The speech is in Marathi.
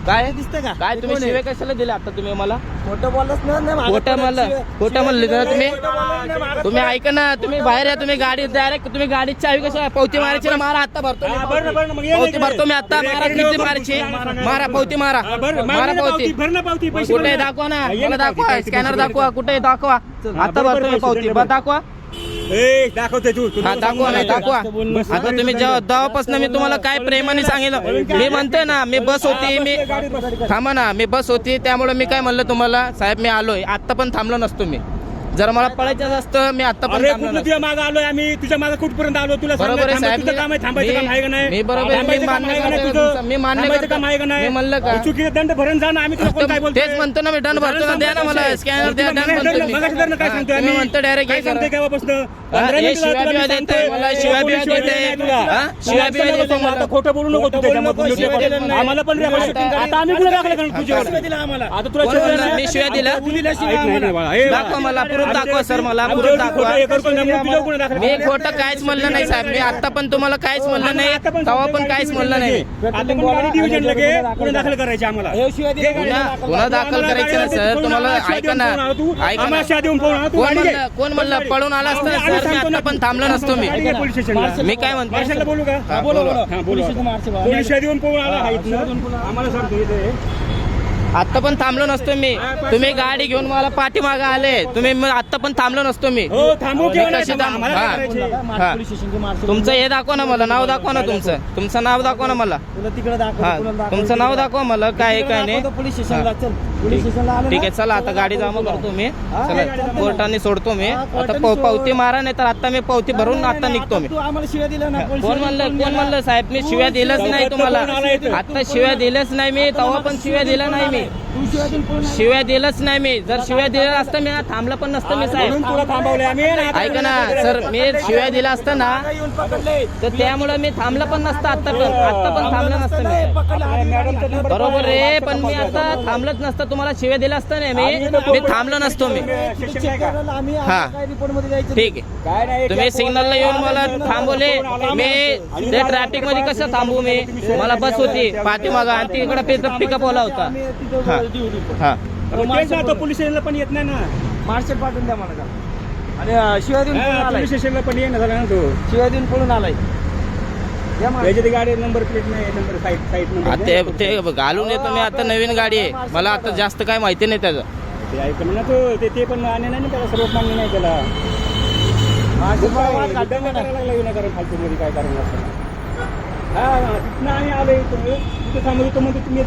काय दिसतं का? काय तुम्ही शिवे कशाला दिले आता तुम्ही मला? खोटं बोलत नाही. खोटं म्हणले ना तुम्ही ऐका ना, तुम्ही बाहेर या, तुम्ही गाडी डायरेक्ट तुम्ही गाडीची चावी कशा पावती मारायची ना, मारा आता भरतो मी पावती भरतो मी आता, मारा किती मारायची, मारा पावती मारा, मारा पावती कुठे दाखवा ना, मला दाखवा, स्कॅनर दाखवा, कुठे दाखवा, आता भरतो मी पावती, दाखवा. दाखवते तू हा दाखवा ना, दाखवा. आता तुम्ही जेव्हापासून मी तुम्हाला काय प्रेमाने सांगितलं, मी म्हणतोय ना, मी बस होती, मी थांबा ना, मी बस होती, त्यामुळे मी काय म्हणलं तुम्हाला, साहेब मी आलोय, आता पण थांबलो नसतो मी, जर मला पळायचं असतं मी आता पण थांबलो नसतो. तुझ्या मागे आलोय आम्ही, तुझ्या मागे कुठपर्यंत आलो, तुला बरोबर आहे साहेब, काम आहे, थांबायचं काम आहे का नाही? मी बरोबर मी मान्य करतो, काम आहे का नाही? मी म्हणलं का चुकीचं दंड भरून जा ना, आम्ही तुला कोण काय बोलतो? तेच म्हणतो ना, मी दंड भरतो ना, द्या ना मला स्कॅनर द्या, दंड म्हणतो मी. काय सांगतोय मी म्हणतो डायरेक्ट काय सांगतोय केव्हापासून? शिव्या बिव्या देताय मला, शिव्या बिव्या देताय, शिव्या बिव्या देताय मला. आता खोटं बोलू नको तू त्याच्यामध्ये, आम्हाला पण आता आम्ही गुन्हा दाखल करू तुझ्यावर. आता तुला कोण म्हणलं? मी शिव्या दिला? दाखवा मला, प्रूफ दाखवा सर, मला प्रूफ दाखवा. मी खोटं काहीच म्हणलं नाही साहेब, मी आता पण तुम्हाला काहीच म्हणलं नाही, तेव्हा पण काहीच म्हणलं नाही. दाखल करायचे आम्हाला, गुन्हा दाखल करायचं ना सर, तुम्हाला ऐका ना, ऐका ना. कोण म्हणलं पळून आला असतं ना सर, मी आता पण थांबलो नसतो मी. मी काय म्हणतो बोलू का? हा, बोला. पोलीस देऊन पळून आला आम्हाला सांगतो आता पण थांबलो नसतो मी, तुम्ही गाडी घेऊन मला पाठीमागे आले, तुम्ही आता पण थांबलो नसतो मी. हो थांबू किंवा नाही कशी थांबू, थांबू? आम्हाला हा. काय करायचे? हा. तुमचं हे दाखवा ना मला, नाव दाखवा ना तुमचं नाव दाखवा ना मला. हा, तुमचं नाव दाखवा मला, काय आहे काय नाही. पोलीस स्टेशनला चल, पोलीस स्टेशनला आलो ठीक आहे चला, आता गाडी जमा करतो मी, चला कोर्टाने सोडतो मी आता. पावती मारा, नाही तर आता मी पावती भरून आता निघतो मी. तू आम्हाला शिव्या दिल्या ना. कोण म्हणलं साहेब, मी शिव्या दिलंच नाही तुम्हाला, आता शिव्या दिलंच नाही मी, तेव्हा पण शिव्या दिल्या नाही मी, शिव्या दिलंच नाही मी. जर शिव्या दिल्या असतं मी थांबलं पण नसतं मी साहेब. तुला थांबवले आम्ही. ऐका ना सर, मी शिव्या दिला असतं ना तर त्यामुळे मी थांबलं पण नसतं, आता पण थांबलं नसतं मी. बरोबर रे, पण मी आता थांबलंच नसतं, तुम्हाला शिव्या दिला असतं ना मी थांबलो नसतो मी. हा ठीक आहे, तुम्ही सिग्नलला येऊन मला थांबवले, मी ते ट्रॅफिक मध्ये कसं थांबू मी, मला बस होती पाठीमागं आणि तिकडे पिकअप वाला होता. हा पोलीस स्टेशनला पण येत नाही ना, मार्शल पाठवून द्या मला. आणि शिव्या देऊन पळून आलाय, पोलीस स्टेशनला पण येणं झाला ना तो, शिव्या देऊन पळून आलाय. याच्यात गाडी नंबर प्लेट नाही, नंबर साईट नंबर ते घालून येतो मी, आता नवीन गाडी आहे, मला आता जास्त काय माहिती नाही त्याचं. ते ऐकलं ना तो, ते पण मान्य नाही ना त्याला, सर्व मान्य नाही त्याला. विनाकारण फालतू मध्ये काय कारण असतं. हा तिथनं आम्ही आलोय, तिथं थांबलो, तो म्हणतो तुम्ही